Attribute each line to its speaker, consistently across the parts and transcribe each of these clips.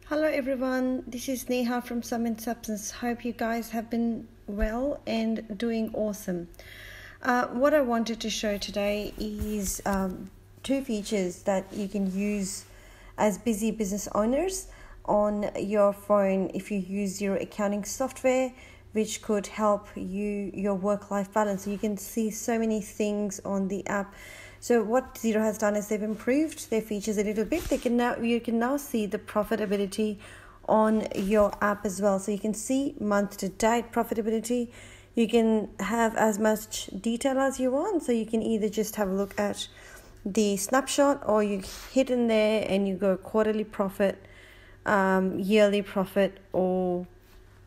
Speaker 1: Hello everyone, this is Neha from Sum and Substance. Hope you guys have been well and doing awesome. What I wanted to show today is two features that you can use as busy business owners on your phone if you use your accounting software, which could help your work-life balance. So you can see so many things on the app. So what Xero has done is they've improved their features a little bit. You can now see the profitability on your app as well. So you can see month-to-date profitability. You can have as much detail as you want. So you can either just have a look at the snapshot, or you hit in there and you go quarterly profit, yearly profit, or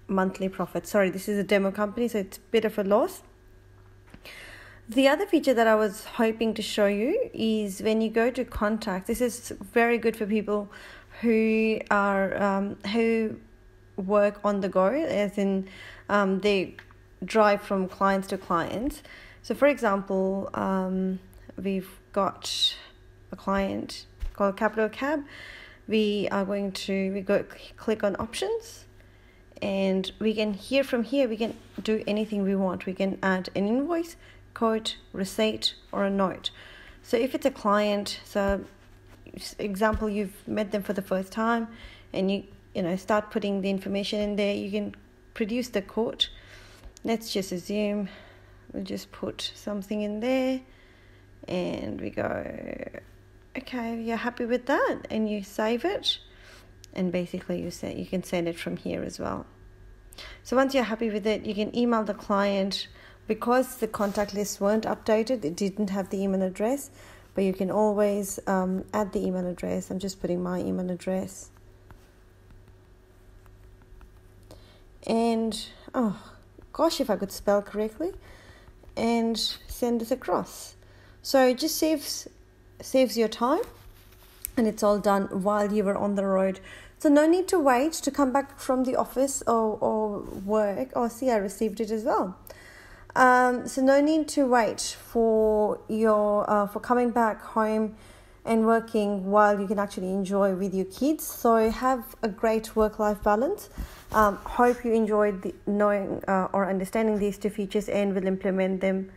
Speaker 1: monthly profit. Sorry, this is a demo company, so it's a bit of a loss. The other feature that I was hoping to show you is when you go to contact. This is very good for people who work on the go, as in they drive from clients to clients. So for example, we've got a client called Capital Cab. We click on options, and we can we can do anything we want. We can add an invoice, quote, receipt, or a note. So if it's a client, so example, you've met them for the first time and you start putting the information in there, you can produce the quote. Let's just assume we'll just put something in there and we go, okay, you're happy with that, and you save it, and basically you can send it from here as well. So once you're happy with it, you can email the client. Because the contact lists weren't updated, it didn't have the email address, but you can always add the email address. I'm just putting my email address. And, oh gosh, if I could spell correctly, and send this across. So it just saves your time, and it's all done while you were on the road. So no need to wait to come back from the office or work. Oh, see, I received it as well. So no need to wait for coming back home and working while you can actually enjoy with your kids. So have a great work-life balance. Hope you enjoyed knowing or understanding these two features and will implement them